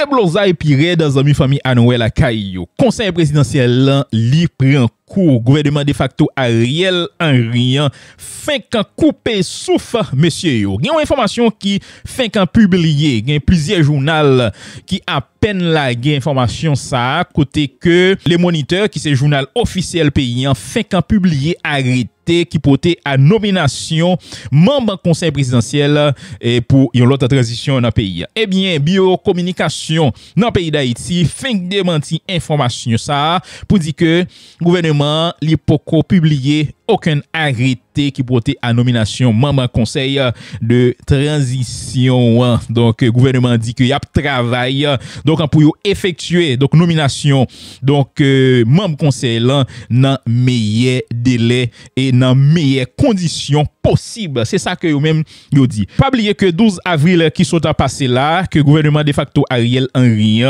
Déblosa pire dans amis famille Anouel Akayo. Conseil présidentiel là, li prend cours. Gouvernement de facto Ariel Henry fin qu'en coupé souffle monsieur yo. Il y a une information qui fin qu'en publié, il y a plusieurs journaux qui à peine la information ça côté que les moniteurs qui c'est journal officiel paysan fin qu'en publié arrêté qui portait à nomination membre conseil présidentiel et pour une autre transition dans le pays. Eh bien, biocommunication dans le pays d'Haïti fin démenti information ça pour dire que gouvernement li poko publié aucun arrêté qui portait à nomination membre conseil de transition. Donc gouvernement dit que y a travail donc pour effectuer donc nomination donc membre conseil là dans meilleur délai et dans meilleures conditions possibles. C'est ça que yo même yo dit. Pas oublier que 12 avril qui sont passé là que gouvernement de facto Ariel Henry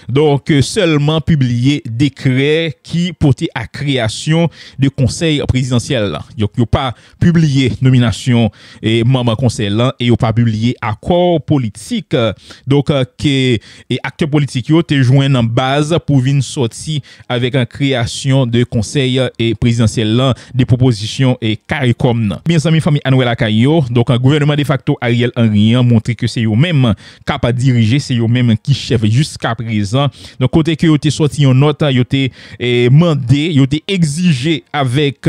donc seulement publié décret qui portait à création de conseil présidentiel là. Yo pas publié nomination et membre conseil là et yo pas publié accord politique donc que et acteurs politiques yo te joint en base pour venir sortir avec une création de conseil et présidentiel là des propositions et CARICOM. Bien amis famille Anouel Akayo, donc un gouvernement de facto Ariel Henry montré que c'est eux même capable de diriger, c'est eux même qui chef jusqu'à présent. Donc côté que yo te sorti une note, yo te mandé, yo te exigé avec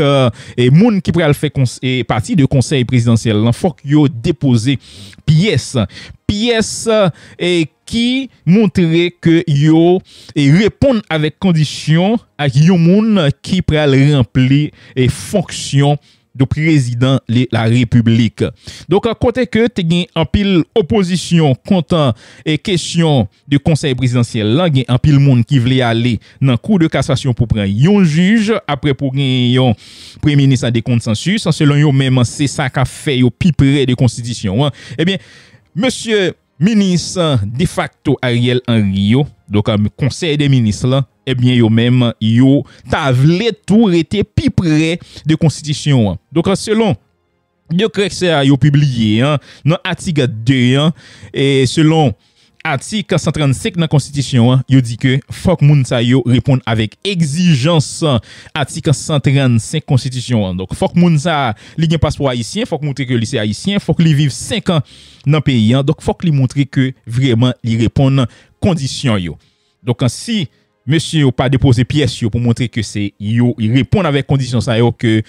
moun qui pral faire partie de conseil présidentiel, faut que yo déposer pièce et qui montrait que yo répondent avec condition à yon moun qui pral remplir et fonction de président de la République. Donc à côté que tu gen en pile opposition contre et question de conseil présidentiel là, gen en pile monde qui voulait aller dans cour de cassation pour prendre un juge après pour gagner un premier ministre de consensus selon yo même c'est ça qu'a fait yo pi près de constitution. Eh bien monsieur ministre de facto Ariel Henry donc conseil des ministres là eh bien yo même yo ta vle tout était pi près de constitution. Donc selon décret ça yo publié dans article 2 et selon article 135 dans la constitution yo dit que faut que moun sa yo répondre avec exigence article 135 constitution. Donc faut que moun sa li gen passeport haïtien, faut que montrer que li c'est haïtien, faut que li vive 5 ans dans pays donc faut que li montrer que vraiment li répond condition yo. Donc si monsieur n'a pas déposé pièce pour montrer que c'est yo, il répond avec condition ça yo que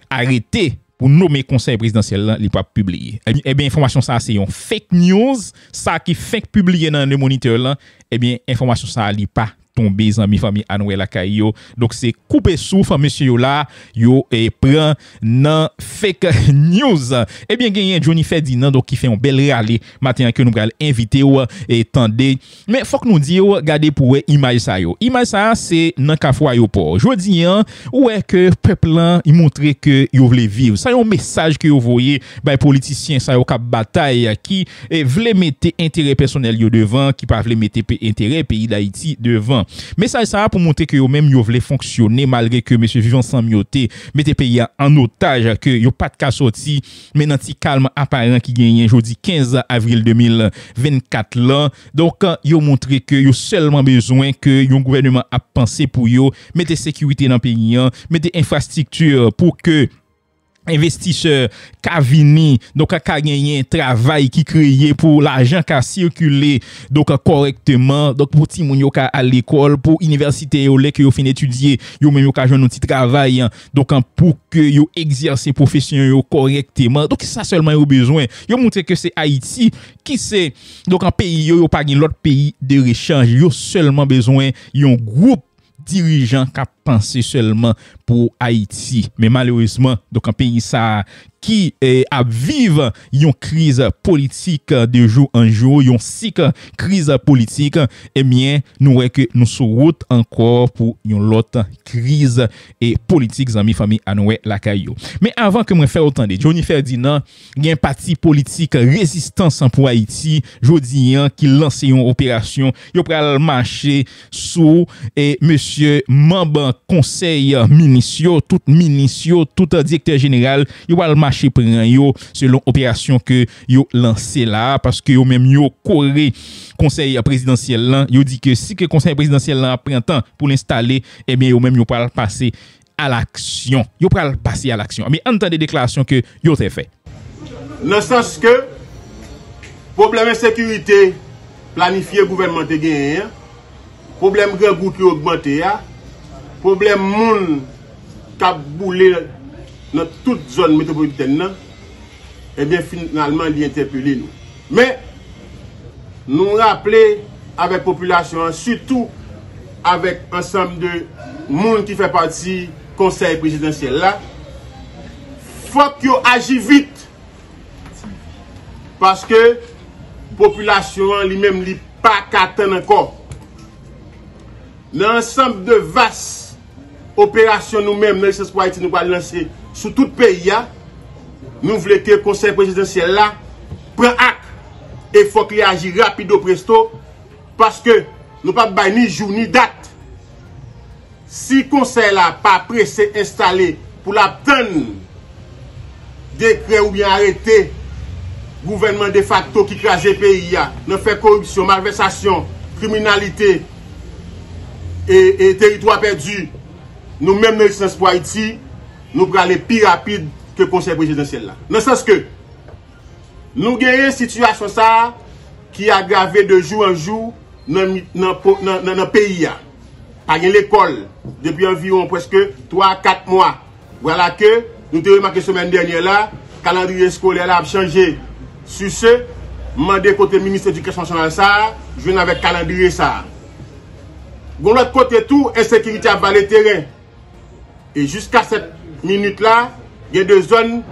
arrêté pour nommer conseil présidentiel là, il pas publié. Eh bien information ça c'est un fake news, ça qui fake publié dans le moniteur là, eh bien information ça li pas tombé dans mi famille Anouel Akayo. Donc c'est coupé souffle monsieur yo là, yo et prend nan fake news. Eh bien gagné Johnny Ferdinand donc qui fait un bel rallye matin que nous allons inviter ou et tendez. Mais faut que nous dire regardez pour image ça yo. Image ça c'est dans Kafou aéroport. Jodi ouais que peuple là il montrer que yo voulait vivre. Ça un message que yo voyez by politiciens ça yo cap bataille qui voulait mettre intérêt personnel yo devant, qui pas voulait mettre intérêt pays d'Haïti devant. Mais ça pour montrer que yo même yo voulait fonctionner malgré que monsieur vivant sans mioté mettez pays en otage que yo pas de cas sorti mais nan ti calme apparent qui gagne jeudi 15 avril 2024 là. Donc yo montré que yo seulement besoin que yon gouvernement a pensé pour yo mettez sécurité dans pays, mettez infrastructure pour que investisseurs Kavini donc a gagné un travail qui créé pour l'argent qui a circulé donc correctement donc pour ti moun yo ka à l'école pour université yo lè que yo fin étudier yo même yo ka joindre un petit travail donc pour que yo exercer profession yo correctement. Donc ça seulement yo besoin yo montrer que c'est Haïti qui c'est donc un pays yo pas gen l'autre pays de rechange, yo seulement besoin yon groupe dirigeant qui a pensé seulement pour Haïti. Mais malheureusement, donc un pays ça qui a vivre une crise politique de jour en jour, une cycle crise politique, eh bien nous voyons que nous sur route encore pour une autre crise et politique amis famille Anouel Akayo. Mais avant que moi faire autant de Johnny Ferdinand, il y a un parti politique résistance pour Haïti, jodi qui lance une opération, yo pral marcher sous et monsieur membre conseil ministre, tout directeur général, yo pral marcher marché prend yo selon opération que yo lancé là parce que yo même yo coré conseil présidentiel là, yo dit que si que conseil présidentiel là prend temps pour l'installer, eh bien yo même yo pral passer à l'action. Yo pral passer à l'action. Mais entendez des déclarations que yo t'ai fait. Dans le sens que problème insécurité planifié gouvernement te gagné, problème grand goutte augmenté, problème moun k'ap boulé dans toute zone métropolitaine, et bien finalement il interpellé nous. Mais nous rappeler avec population, surtout avec ensemble de monde qui fait partie conseil présidentiel là, faut que agit vite. Parce que population lui-même li pas qu'attendre encore. Dans l'ensemble de vastes opérations nous-mêmes, dans l'espace Haïti, nous allons lancer sur tout le pays, nous voulons que le conseil présidentiel là prenne acte et il faut qu'il agisse rapido presto parce que nous ne pouvons pas ni jour ni date. Si le conseil là pas pressé installé pour l'attendre décret ou bien arrêter gouvernement de facto qui crase le pays, nous fait corruption, malversation, criminalité et territoire perdu, nous-mêmes, dans le sens pour Haïti, nous prenons aller plus rapide que le conseil présidentiel là. Dans le sens que nous avons une situation ça qui a aggravé de jour en jour dans le pays. Par l'école, depuis environ presque 3-4 mois. Voilà que nous avons remarqué la semaine dernière là, le calendrier scolaire a changé. Sur ce, demandé côté ministre de l'Éducation nationale ça, je viens avec calendrier ça. De l'autre côté tout, insécurité à bas le terrain. Et jusqu'à cette minute là, il y a deux zones,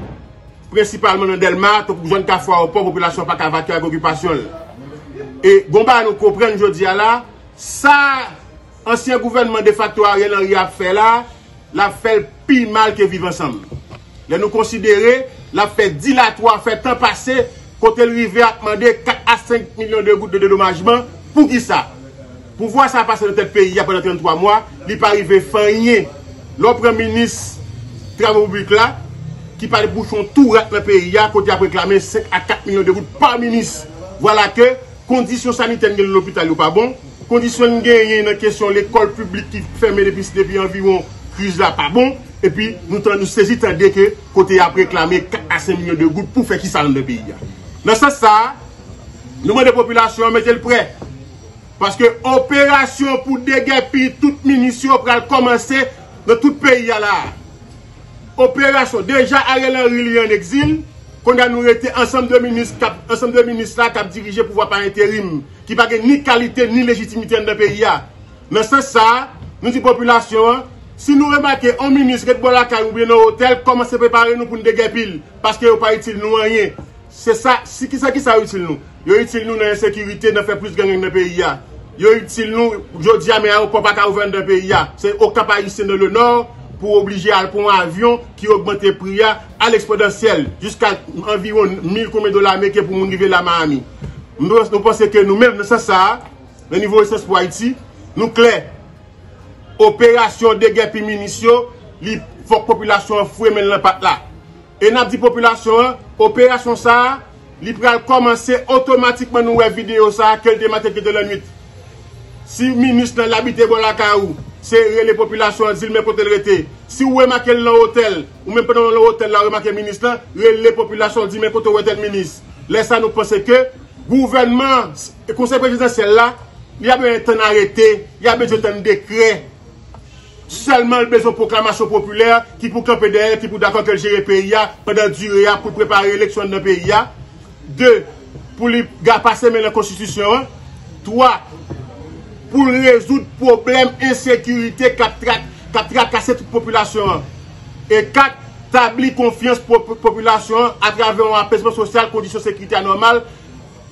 principalement dans Delma, pour les zones qui font au port, population pas qu'à avec occupation. Et Gomba nous comprendre aujourd'hui là, ça, ancien gouvernement de facto Ariel Henry a fait là, l'a fait pire mal que vivre ensemble. Là nous considérer, l'a fait dilatoire, fait temps passé, côté le rivier a demandé 4 à 5 millions de gouttes de dédommagement. Pour qui ça? Pour voir ça passer dans tel pays pendant 33 mois, il n'est pas arrivé fin. Le premier ministre travaux publics là, qui parle de bouchon tout dans le pays, côté a réclamé 5 à 4 millions de gouttes par ministre. Voilà que conditions sanitaires de l'hôpital n'est pas bon. Conditions de dans question l'école publique qui ferme depuis environ crise là pas bon. Et puis nous saisissons dès que côté a réclamé 4 à 5 millions de gouttes pour faire qui ça dans le pays. Dans ce sens ça, nous demandons aux populations mettez le prêt. Parce que opération pour déguerpir toute munition pour commencer dans tout le pays là. Opération déjà Ariel Henry en exil, qu'on a nous été ensemble de ministres là qui a dirigé le pouvoir par intérim, qui n'a ni qualité ni légitimité dans le pays. Dans ce sens ça, nous disons population, si nous remarquons un ministre qui est la ou bien dans l'hôtel, comment se préparer nous pour nous déguerpir parce que pas utile nous rien. C'est ça, c'est qui ça utile nous. Yo utile nous dans l'insécurité, dans faire plus de gang dans le pays. Yo utile nous, aujourd'hui, mais au pas qu'à ouvrir dans le pays. C'est au cap haïtien dans le nord pour obliger à prendre un avion qui augmente le prix à l'exponentiel jusqu'à environ 1000 $ américains pour nous arriver là Miami. Nous pensons que nous-mêmes, dans ça, le niveau de pour Haïti, nous clair. Opération de guerre et munitions, il faut que la population fouille maintenant pas là. Et nous dit population, opération ça, il va commencer automatiquement nous vidéo ça, qu'elle démarre de la nuit. Si le ministre n'a l'habité bon la caou, c'est les populations dit mais pour te rester. Si vous remarquez dans l'hôtel, ou même pendant l'hôtel là remarquez le ministre, les populations dit mais pour te rester ministre. Laissez nous penser que gouvernement, le conseil présidentiel là, il y a besoin d'un arrêté, il y a besoin d'un décret. Seulement le besoin de proclamation populaire qui pour camper derrière, qui pour d'accord que le gérer le pays pendant durée pour préparer l'élection dans le pays. 2. Pour les gars passer dans la constitution. 3. Pour résoudre le problème insécurité qui a tracassé toute la population. Et 4. Établir confiance pour la population à travers un apaisement social, conditions de sécurité anormales,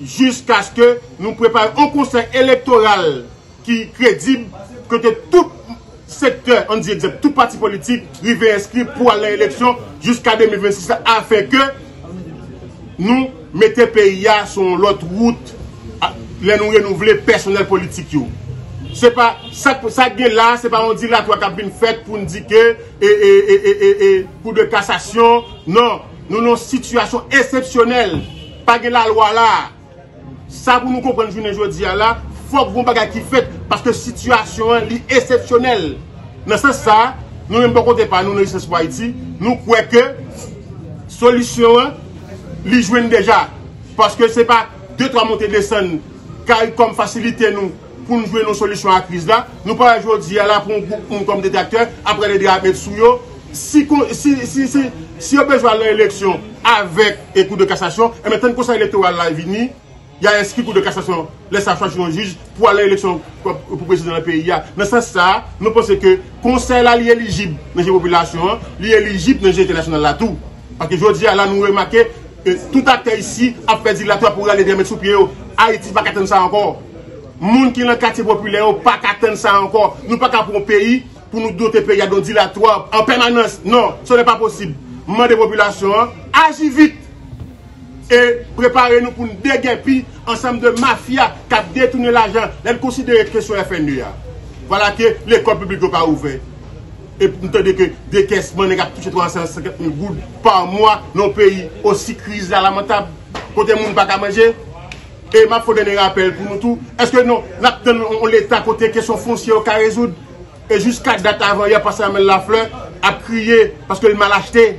jusqu'à ce que nous préparions un conseil électoral qui est crédible, que tout secteur, on dit tout parti politique, rive inscrit pour aller à l'élection jusqu'à 2026, afin que nous mettions le pays sur l'autre route, les nous renouveler personnel politique. C'est pas ça là, c'est pas on dit là toi qui a bien fait pour nous dire que coup de cassation. Non, nous avons une situation exceptionnelle. Pas de la loi là. Ça pour nous comprendre aujourd'hui là, faut que vous bagage qui fait parce que la situation est exceptionnelle. Dans ce sens ça, nous même pas compter par nous richesse pour Haïti, nous croyons que solution li joignent déjà parce que c'est pas 2-3 montées descendre comme faciliter nous pour nous jouer nos solutions à la crise là. Nous pas aujourd'hui là pour comme détracteur après les mettre sous yo. Si on besoin de l'élection avec un coup de cassation, et maintenant le conseil électoral là est venu, il y a inscrit coup de cassation, laisse ça changer un juge pour aller à l'élection pour président du pays. Dans ce sens ça, nous pensons que le conseil là est éligible dans la population, il est éligible dans le international là tout. Parce que aujourd'hui là nous remarquons que tout acteur ici a fait dilatoire pour aller mettre sous pied. Haïti pas attendre ça encore. Moun qui dans le quartier populaire pas attendre ça encore. Nous pas pour un pays pour nous doter pays à dilatoire en permanence. Non, ce n'est pas possible. Monde de population, agis vite et préparez-nous pour nous déguerpir ensemble de mafia qui a détourné l'argent. Elle considère que sur FNU. Voilà que l'école publique n'est pas ouverte. Et nous entendons que des caisses qui touchent 350 000 gouttes par mois dans le pays aussi crise lamentable. Côté monde pas qu'à manger. Et il faut donner un rappel pour nous tous. Est-ce que nous, l'État côté question foncière au cas résoudre? Et jusqu'à date avant, il y a passé à la fleur, à crier parce qu'il m'a acheté.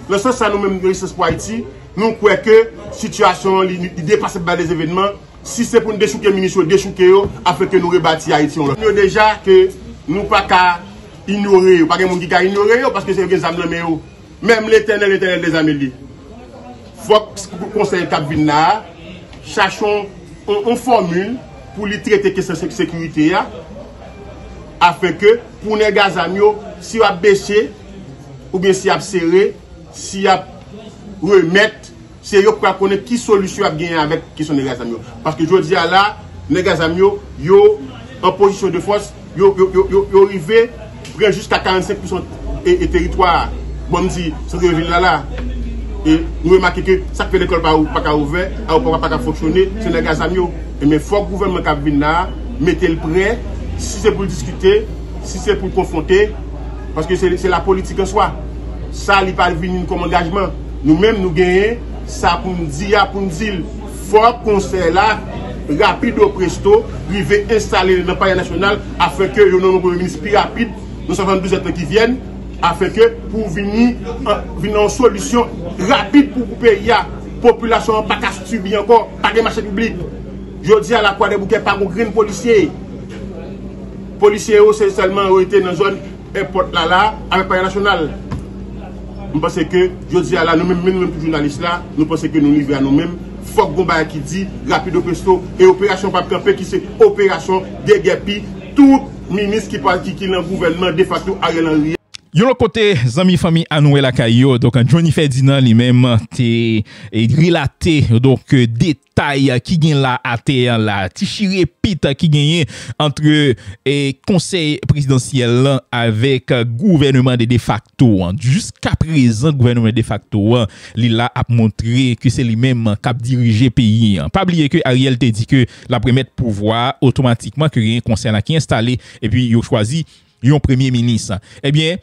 Le sens, ça nous-mêmes, de pour Haïti, nous croyons que la situation dépasse les événements. Si c'est pour nous déchouquer le ministre, déchouquer, afin que nous rebâtissions Haïti. Nous avons déjà que nous ne pouvons pas ignorer, pas de monde qui peut ignorer, parce que c'est des amis. Même l'éternel des amis. Il faut que le conseil Cap-Vina cherchons une formule pour lui traiter que cette sécurité. Afin que pour les gaz amio, si on a baissé, ou bien si on a serré, si on a remettre, c'est pour connaître qui solution à gagner avec la question des gaz amio. Parce que je dis là, les gaz amio, yo en position de force, yo arrivé près jusqu'à 45% et territoire. Bon, dit, c'est que ville là. Et nous remarquons que ça fait l'école pas ouvert, pas fonctionner, c'est les gaz amio. Mais il faut que le gouvernement Cap-Vina mette le prêt. Si c'est pour discuter, si c'est pour confronter, parce que c'est la politique en soi. Ça, il n'est pas venu comme engagement. Nous-mêmes, nous gagnons ça pour nous dire, il faut qu'on soit là, rapide au presto, il veut installer dans le palais national afin que nous ayons un ministre plus rapide. Nous sommes 12 ans qui viennent, afin que pour venir une solution rapide pour le pays. La population n'a pas qu'à subir encore, pas de marché public. Je dis à la Croix des Bouquets, pas de green policier. Policiers, c'est seulement été dans la zone airport là, avec le palais national. Nous pensons que, je dis à la nous-mêmes, journalistes là, nous pensons que nous livrons à nous-mêmes. Faut que Gomba qui dit, rapide au presto, et opération pas camper qui c'est opération déguerpi, tout ministre qui parle qui est dans le gouvernement de facto Ariel Henry. Yon l'autre côté, zami famille Anouel Akayo, donc Johnny Ferdinand lui-même t'est relaté donc détails qui gagne là à terre là, ti chirépite qui gagne entre conseil présidentiel avec gouvernement de facto. Jusqu'à présent, gouvernement de facto, il a montré que c'est lui-même qui a dirigé pays. Pas oublier que Ariel te dit que la première pouvoir automatiquement que rien conseil là qui installé et puis il a choisi un premier ministre. Eh bien,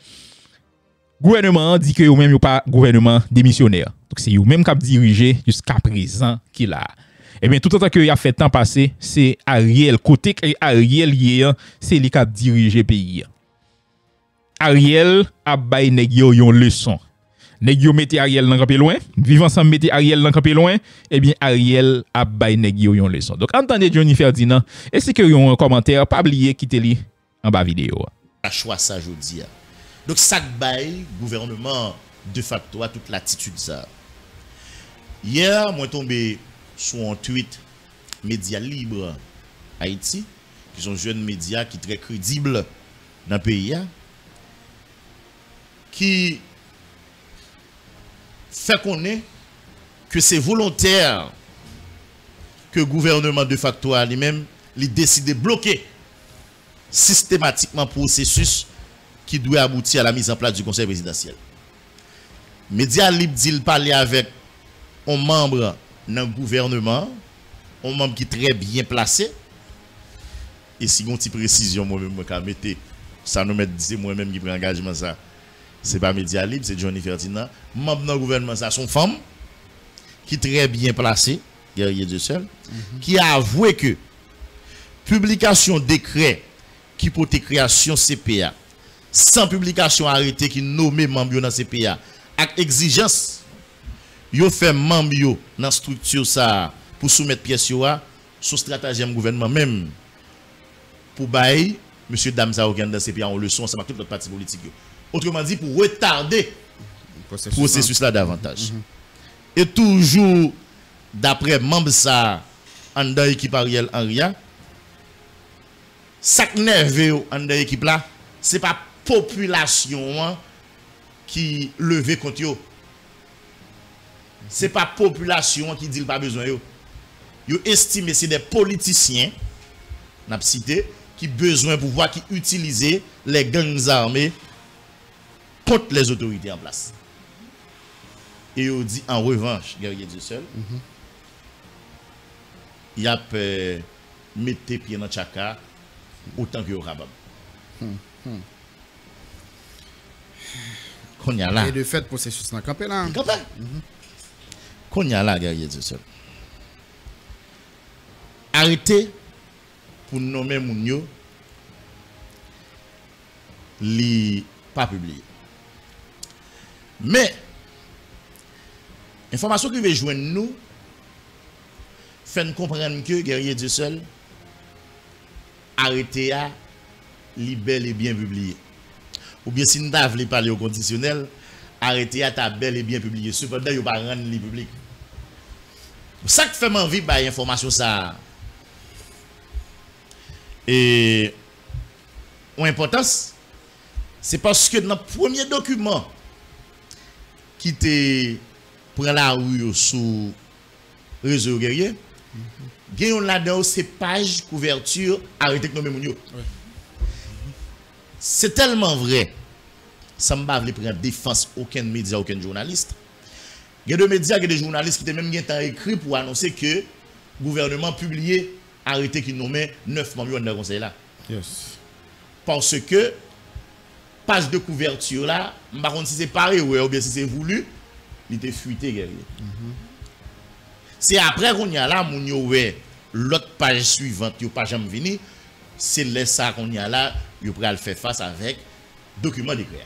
gouvernement dit que vous-même pas gouvernement démissionnaire. Donc c'est vous-même qui a dirigé jusqu'à présent qu'il a. Eh bien, tout le temps que il a fait temps passé, c'est Ariel côté Ariel hier, c'est lui qui a dirigé le pays. Ariel a bay nèg yo yon leçon. Nèg yo mette Ariel dans campé loin, vivant ensemble mette Ariel dans campé loin, eh bien Ariel a bay nèg yo yon leçon. Donc entendez Johnny Ferdinand, et c'est que yon commentaire pas oublier quitter li en bas vidéo. A choix ça jodi. Donc ça bail gouvernement de facto à toute l'attitude ça. Hier moi tombé sur un tweet Média Libre Haïti qui sont jeunes médias qui très crédibles dans le pays qui fait connaître que c'est volontaire que le gouvernement de facto a lui-même décide de bloquer systématiquement processus qui doit aboutir à la mise en place du conseil présidentiel. Média Libre dit parler avec un membre dans le gouvernement, un membre qui est très bien placé. Et si on a une précision, moi-même, je vais mettre ça, nous mettre moi-même qui prend engagement ça. c'est pas Média Libre, c'est Johnny Ferdinand. Membre dans le gouvernement, ça son femme, qui est très bien placée, guerrier Dieu seul, qui a avoué que publication décret qui porte création CPA, sans publication arrêté qui nomme membre dans CPA, avec exigence, yo fait membre dans structure ça pour soumettre pièce sous stratagème gouvernement même pour bailler monsieur Damza Ogan dans CPA en leçon ça toute notre parti politique. Autrement dit pour retarder le processus là davantage. Et toujours d'après membre ça en dans équipe Ariel Henry, ça nerveux en dans équipe là, c'est pas population qui levé contre yo. C'est pas population qui dit pas besoin yo. Yo estime c'est des politiciens n'a cité qui besoin pouvoir qui utiliser les gangs armés contre les autorités en place. Et yo dit en revanche, guerrier Dieu seul, il a mettre pied dans chaka autant que capable. Qu'on y a là. Et de fait processus dans campé là. Qu'on y a là, guerrier Dieu seul. Arrêtez pour nommer Mounio, li pas publié. Mais, information qui veut joindre nous, fait nous comprendre que guerrier Dieu seul, arrêté à li bel et bien publié. Ou bien si nous voulons parler au conditionnel, arrêté à ta bel et bien publié. Cependant, il ne pas rendre li public. Ça qui fait m'envie par information ça. Et l'importance, c'est parce que dans le premier document qui te prend la rue sous réseau guerrier, il y a là-dedans ces pages couverture arrêté que nous mettons. C'est tellement vrai. Ça ne va pas prendre défense aucun média, aucun journaliste. Il y a des médias, il y a des journalistes qui étaient même écrit pour annoncer que le gouvernement publié arrêté qui nommait 9 membres dans le conseil là. Yes. Parce que page de couverture là, je ne sais pas si c'est pareil ou bien si c'est voulu, il était fuité guerrier. C'est après qu'on y a là, mon yo l'autre page suivante, yo pas jamais venu, c'est là ça qu'on y a là, yo pral faire face avec document d'écrit.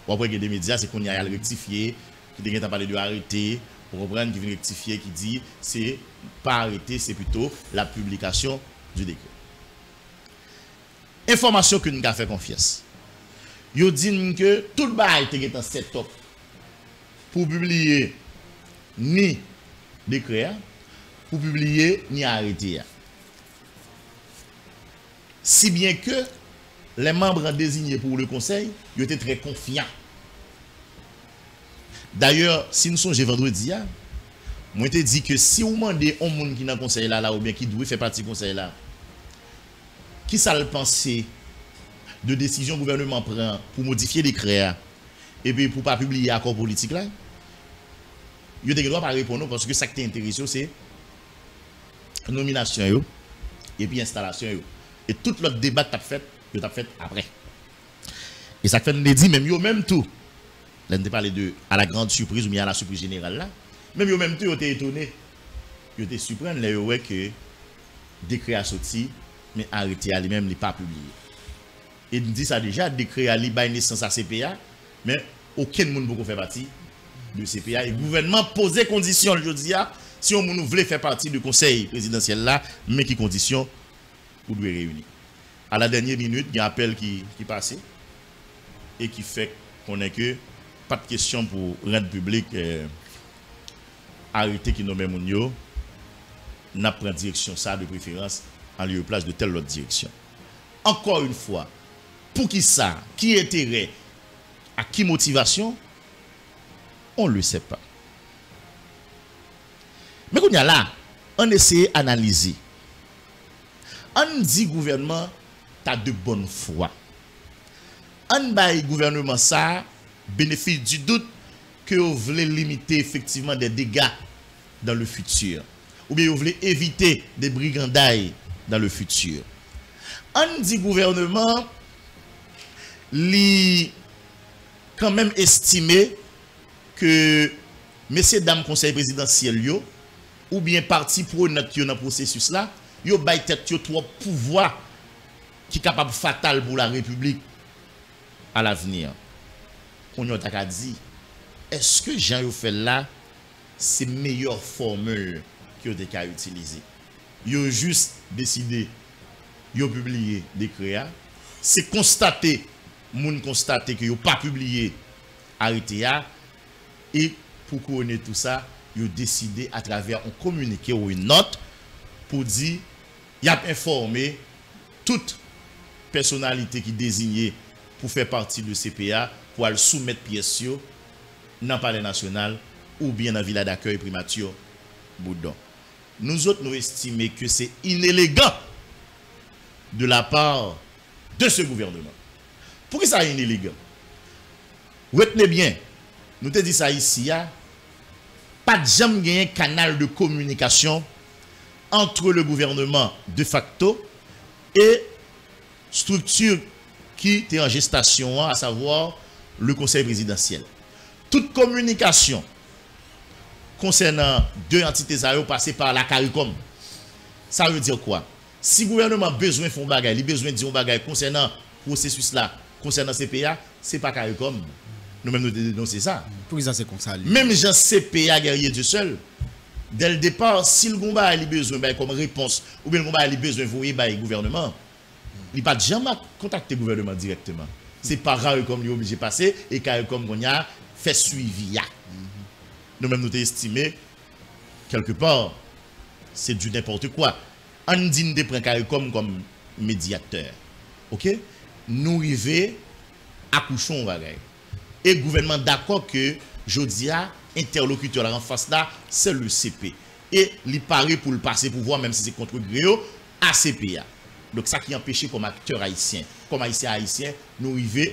Après que des médias, c'est qu'on y a le rectifier, qui devient parler de arrêter, pour comprendre qui vient rectifier, qui dit c'est pas arrêter, c'est plutôt la publication du décret. Information que nous avons fait confiance. Yo dit que tout le bail était en set-up pour publier ni décret, pour publier ni arrêter. Si bien que les membres désignés pour le conseil, ils étaient très confiants. D'ailleurs, si nous sommes vendredi, moi je dit que si vous demandez un monde qui est dans le conseil là, ou bien qui doit faire partie du conseil là, qui ça le penser de décision gouvernement prend pour modifier les décrets et puis pour pas publier accord politique là, il ne doit pas répondre parce que ça qui t'intéresse c'est nomination yo, et puis installation yo. Et tout l'autre débat que tu as fait après. Et ça fait nous dit même yo même tout. Là on parlé de à la grande surprise ou bien à la surprise générale là. Même yo même tout yo était étonné. Yo était surpris là yo ouais que décret a sorti mais arrêté à lui-même il pas publié. Et il dit ça déjà décret à lui bail naissance à CPA mais aucun monde ne peut faire partie de CPA et le gouvernement posait condition je dis si on nous voulait faire partie du conseil présidentiel là mais qui conditions pour nous réunir. À la dernière minute, il y a un appel qui passait et qui fait qu'on n'est que pas de question pour rendre public arrêter qui nomme Mounio, n'a pris direction ça de préférence en lieu et place de telle autre direction. Encore une fois, pour qui ça, qui intérêt, à qui motivation, on ne le sait pas. Mais qu'on y a là, on essaie d'analyser. On dit gouvernement t'as de bonne foi. On bail gouvernement ça bénéfice du doute que vous voulez limiter effectivement des dégâts dans le futur ou bien vous voulez éviter des brigandailles dans le futur. On dit gouvernement li quand même estimé que messieurs dames conseil présidentiel yo ou bien parti pour notre dans processus là, yo bay tête yo trop pouvoir qui capable fatal pour la République à l'avenir. On y a dit, est-ce que Jean yo fait là c'est meilleure formule que yo a utilisé? Yo juste décidé, yo publié décret, c'est constaté, moun constaté que yo pas publié arrêté et pour couronner tout ça, yo décidé à travers un communiqué ou une note pour dire y a informé toute personnalité qui désignée pour faire partie de CPA pour aller soumettre pièces dans le palais national ou bien dans la villa d'accueil primature Boudon. Nous autres, nous estimons que c'est inélégant de la part de ce gouvernement. Pourquoi ça est inélégant? Retenez bien, nous te dit ça ici, pas de jamais un canal de communication entre le gouvernement de facto et structure qui était en gestation, à savoir le conseil présidentiel. Toute communication concernant deux entités passées par la CARICOM. Ça veut dire quoi? Si le gouvernement a besoin de faire un bagage, il a besoin de dire un bagage concernant le processus là, concernant CPA, ce n'est pas CARICOM. Nous-mêmes nous dénonçons ça. Pour ça, c'est comme ça. Même Jean CPA guerrier du seul. Dès le départ, si le gouvernement a besoin comme réponse, ou bien le gouvernement a besoin de voir le gouvernement, il n'a pas jamais contacté le gouvernement directement. C'est par CARICOM qui est obligé de passer et CARICOM qu'on a fait suivi. Nous-mêmes nous estimé, quelque part, c'est du n'importe quoi. On dit de prendre CARICOM comme médiateur. Ok? Nous arrivons à coucher un bagage. Et le gouvernement d'accord que Jodia, interlocuteur en face là, c'est le CP. Et il paraît pour le passer pouvoir, même si c'est contre Gréo, à CPA. Donc ça qui empêche comme acteur haïtien, comme haïtien, nous arrivons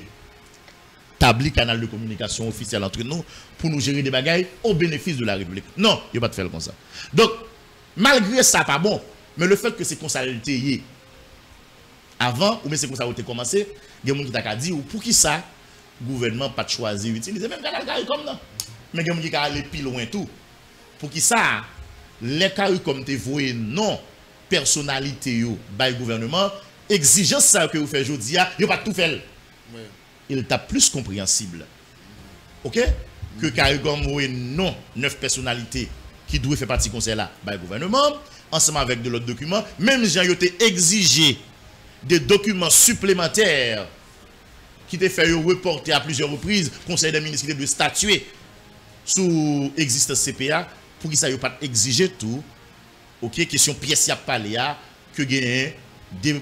établir canal de communication officiel entre nous pour nous gérer des bagailles au bénéfice de la République. Non, il n'y a pas de faire comme ça. Donc, malgré ça, pas bon, mais le fait que c'est comme ça avant, ou bien c'est comme ça a commencé, il y a des gens qui ont dit, pour qui ça, le gouvernement n'a pas choisi d'utiliser même canal CARICOM non. Mais il y a des gens qui ont allé plus loin tout. Pour qui ça, les CARICOM te voient non personnalité yo by gouvernement, exigence ça que vous faites aujourd'hui, il pas tout fait. Il est plus compréhensible. OK? Que CARICOM non 9 personnalités qui doivent faire partie du conseil là by gouvernement ensemble avec de l'autre document, même Jean yo te exigé des documents supplémentaires qui te fait reporter à plusieurs reprises conseil des ministres de statuer sous existence CPA pour que ça yo pas exiger tout. OK, question pièce y a parlé que gagne des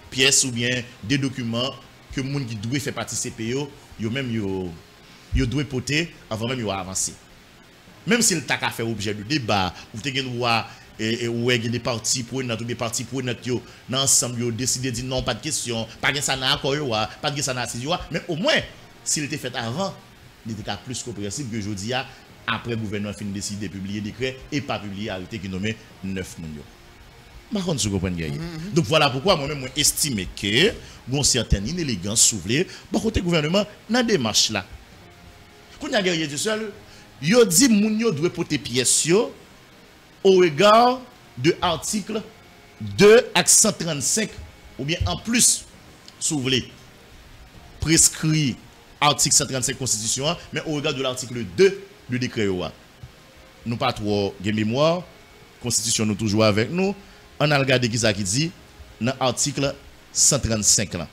pièces ou bien des documents que moun qui doit faire partie CPO, yo même yo doit porter avant même yo avancer. Même si le t'a fait objet de débat, ou te gen voir ou des partis pour notre des partis pour notre yo dans ensemble yo décider dire non pas de question, pas gen ça na accord yo, pas de ça na assise yo, mais au moins s'il était fait avant, il était plus compréhensible que jodi a après le gouvernement fin décider de publier décret et pas publier arrêté qui nommé 9 millions. Par contre, vous comprenez. Donc voilà pourquoi moi-même estime que bon certaine inélégance soulevé par côté gouvernement dans démarche là. Quand y a guerrier du seul, yo dit moun yo doit porter pièce yo au regard de article 2 à 135 ou bien en plus soulevé prescrit article 135 constitution mais au regard de l'article 2 du décret. Nous pas trop de mémoire, constitution nous toujours avec nous. On a regardé qui ça qui dit dans l'article 135 là.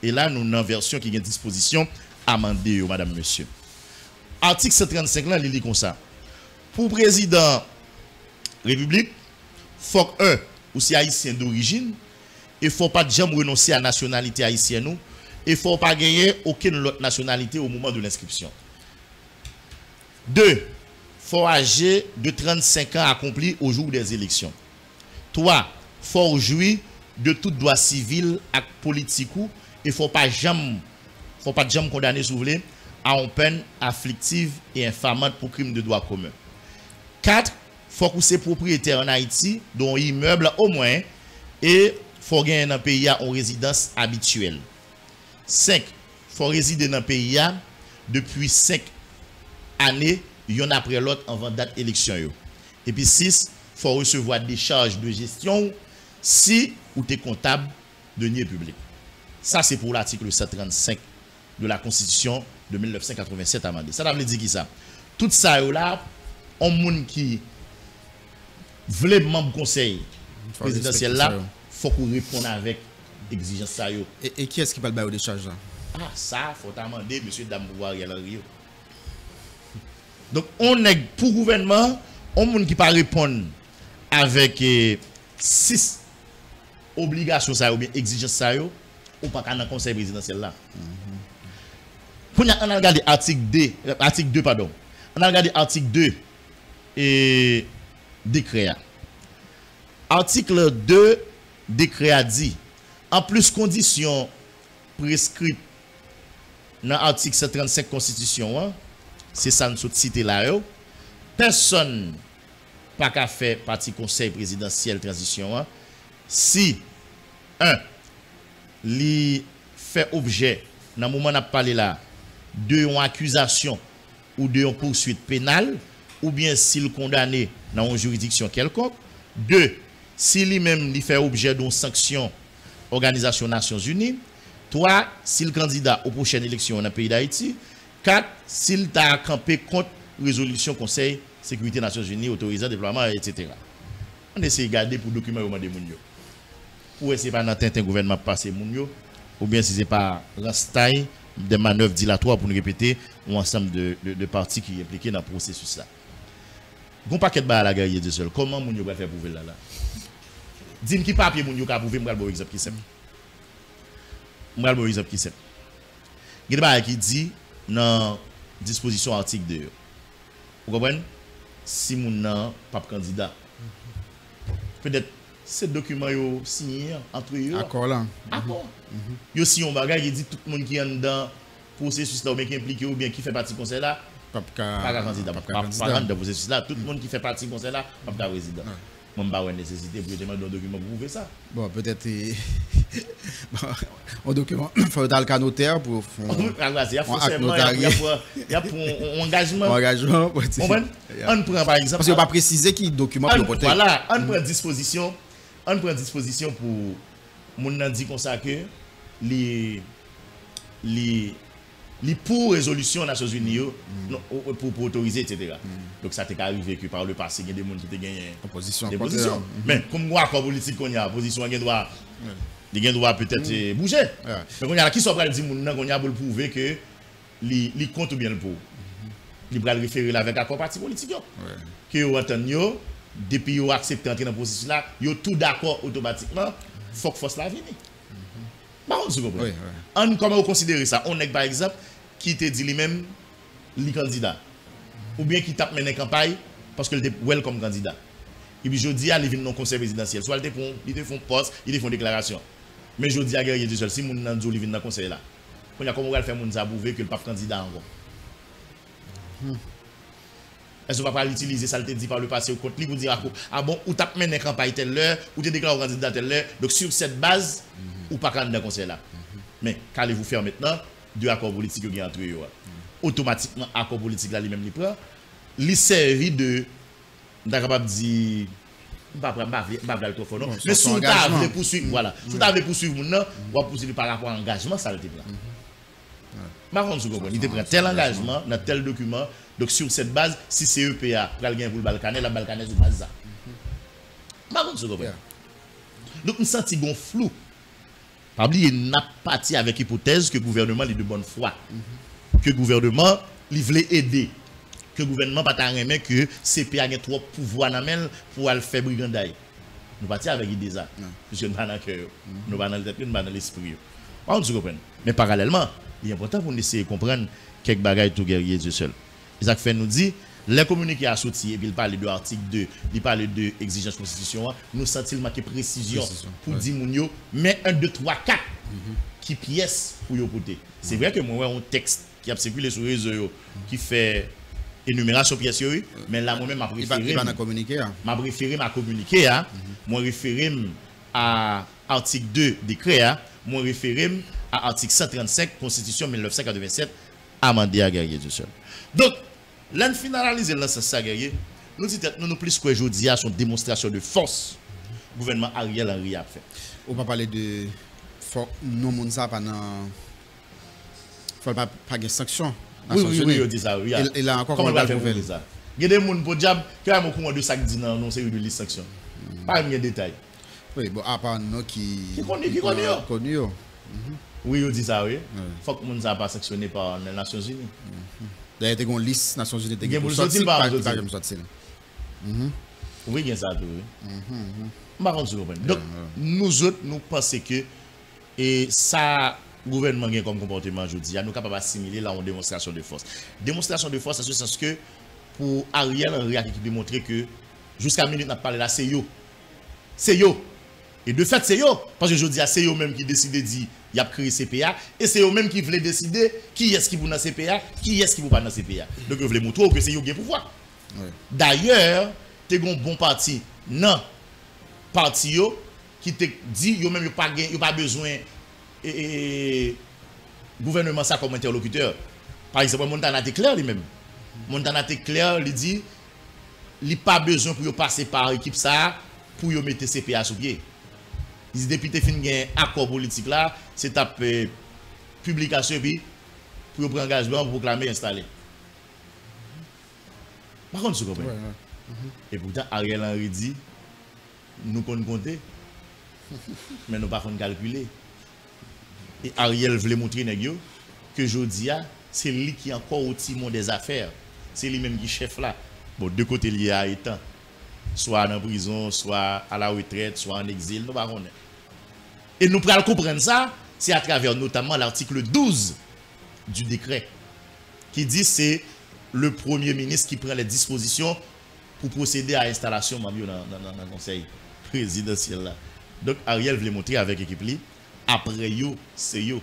Et là nous dans version qui a une disposition amendée madame monsieur. Article 135 là il dit comme ça. Pour président République, faut un ou si haïtien d'origine et faut pas jamais renoncer à nationalité haïtienne et faut pas gagner aucune autre nationalité au moment de l'inscription. 2. Faut âgé de 35 ans accompli au jour des élections. 3. Faut jouir de tout droit civil et politique et faut pas jamais condamner soulevé à une peine afflictive et infamante pour crime de droit commun. 4. Faut que c'est propriétaire en Haïti dont immeuble au moins et faut gagner dans le pays en résidence habituelle. 5. Faut résider dans le pays depuis 5 années, yon après l'autre avant date élection yo. Et puis 6, faut recevoir des charges de gestion si ou t'es comptable de deniers publics. Ça c'est pour l'article 135 de la Constitution de 1987 amendé. Ça veut dire qui ça? Tout ça là, on moun qui voulait membre conseil présidentiel là, faut qu'on réponde avec exigence ça yo. Et qui est-ce qui parle de des charges là? Ah, ça, faut demander monsieur Damouvoir Ariel Henry. Donc, on est pour gouvernement, on moun qui pas répondre avec 6 obligations ça ou bien exigences ça yo, ou pas dans le conseil présidentiel là. On a regardé article 2 pardon. On a regardé article 2 et décret. Article 2 décret dit en plus conditions prescrites dans l'article 135 Constitution, c'est ça nous cité là, personne pas qu'à faire partie conseil présidentiel transition si li fait objet dans le moment où on a parlé là de une accusation ou de une poursuite pénale ou bien s'il condamné dans une juridiction quelconque. 2. Si lui-même il fait objet d'une sanction Organisation Nations Unies. 3. Si le candidat aux prochaines élections dans le pays d'Haïti. 4. S'il t'a campé contre résolution Conseil Sécurité Nations Unies autorisant déploiement, etc. On essaie de garder pour documenter au de Mounio. Ou est-ce pas dans un gouvernement passé Mounio, ou bien si c'est pas Rastaï, des manœuvres dilatoires pour nous répéter, ou ensemble de partis qui sont impliqués dans le processus là. Gon paquet de ba la guerre de seul. Comment Mounio va faire prouver là? Dis-moi qui papier Mounio ka prouver, m'gal bon exemple qui c'est. M'gal bon exemple qui c'est. Gade ba qui dit dans disposition article 2. Vous comprenez? Si moun nan pas candidat. Peut-être ces documents yo signé entre eux. Accord là. Accord. Yo si on bagage qui dit tout le monde qui est dans processus là ou bien qui est impliqué ou bien qui fait partie du conseil là pas candidat. Pas dans processus là, tout le monde qui fait partie du conseil là pas président. Moi pas une nécessité pour demander un document pour prouver ça. Bon, peut-être un document faut dans le cas notaire pour il y a forcément il y a pour engagement. Engagement. On prend par exemple parce que pas préciser qui document pour voter. Voilà, on prend disposition pour mon nan dit comme ça que les pour résolution des Nations Unies pour autoriser etc. Donc ça t'est arrivé que par le passé il y a des gens qui ont gagné opposition. Mais comme quoi accord politique qu'on y a opposition il doit peut-être bouger. Mais on y a qui sont prêts à dire moun nan qu'on y a pour prouver que li compte bien le pour. Il va le référer avec accord parti politique que yo entend yo depuis yo accepter entrer dans le processus là, yo tout d'accord automatiquement, faut que force la venir. Bah on se comprend. On comment considérer ça? On est par exemple qui te dit lui-même li candidat ou bien qui tape mener campagne parce que il était welcome candidat. Et puis jodi a il vient dans conseil présidentiel, soit il te font poste, il te font déclaration. Mais jodi a guerrier du seul si moun nan il vient dans conseil là. On y a comment on va faire moun ça prouver que le pas candidat encore. Est-ce qu'on va pas l'utiliser ça te dit par le passé au contre lui pour dire ah bon ou tape mené campagne telle l'heure ou te déclare candidat telle l'heure donc sur cette base ou pas candidat conseil là. Mais qu'allez-vous faire maintenant? Deux accords politiques qui entre eux. Automatiquement accord politique là lui-même il prend li servi de capable dire pas le trop fort non mais si vous avez poursuivre voilà si vous avez poursuivre maintenant ou poursuivre par rapport à engagement ça le te prend. Marron vous comprenez il te prend tel engagement dans tel document donc sur cette base si c'est EPA pour gagner pour le Balkané la Balkané sur base ça. Marron vous comprenez. Donc nous senti gon flou. Pas oublier n'a parti avec hypothèse que le gouvernement est de bonne foi. Que le gouvernement il voulait aider. Que le gouvernement pas ta remet que CPA a trop pouvoir dans main pour aller faire brigandaille. Nous parti avec idée ça. Parce que nous pas dans cœur, nous pas dans tête, nous pas dans l'esprit. On se comprend. Mais parallèlement, il est important pour nous essayer de comprendre quelques bagages tout guerrier Dieu seul. Isaac fait nous dit les communiqués à sorti et puis il parle de l'article 2, il parle de exigence constitution, nous sentons marqué précision pour dire mounio mais 1 2 3 4 qui pièce pour yo porter. C'est vrai que moi un texte qui a circulé sur les réseaux qui fait énumération pièces mais là moi même m'a préféré m'a communiqué moi référé à article 2 décret moi référé à article 135 constitution 1987 amender à guerrier du seul. Donc, l'un finaliser dans ce sens guerrier, nous disons nous plus que aujourd'hui à son démonstration de force. Le gouvernement Ariel Henry a fait. On va parler de non monde ça pendant faut pas de sanctions. Oui, on dit ça. Oui. Et là encore comment on va faire ça? Il y a des gens pour diable qui a beaucoup de sacs dit non c'est de sanctions. Pas de détails. Oui, bon à part nous qui connu. Oui, on dit ça oui. Faut que monde ça pas sanctionné par les Nations Unies. D'ailleurs, il y a une liste Nations Unies qui est sorti pas oui, il y a ça tout. Donc nous autres nous pensons que et ça gouvernement a comme comportement aujourd'hui, nous capable assimiler là en démonstration de force. Démonstration de force, c'est ce sens que pour Ariel Henry a démontré que jusqu'à minute n'a parlé là, c'est yo. C'est yo. Et de fait, c'est yo. Parce que aujourd'hui, c'est yo même qui décide de dire il a créé CPA. Et c'est yo même qui voulait décider qui est-ce qui vous dans CPA, qui est-ce qui vous pas dans CPA. Donc, vous voulez montrer que c'est yo qui a pouvoir. Ouais. D'ailleurs, tu as un bon parti. Non. Parti yo qui te dit yo même yo pas besoin gouvernement ça comme interlocuteur. Par exemple, Montana Teclair lui-même. Montana Teclair lui dit il pas besoin pour passer par équipe ça pour yo mettre CPA sous pied. Il dit depuis te fin gain accord politique là, c'est tape publication puis pour prendre engagement pour proclamer installer. Par contre, tu comprends? Et pourtant Ariel Henry dit nous connaissons compter mais nous pas calculer. Et Ariel voulait montrer que Jodia, c'est lui qui est encore au timon des affaires. C'est lui-même qui est chef là. Bon, de côté lié à étant. Soit en prison, soit à la retraite, soit en exil, nous ne. Et nous pourrons comprendre ça, c'est à travers notamment l'article 12 du décret, qui dit que c'est le Premier ministre qui prend les dispositions pour procéder à l'installation dans le conseil présidentiel là. Donc Ariel voulait montrer avec l'équipe li. Après yo, c'est yo.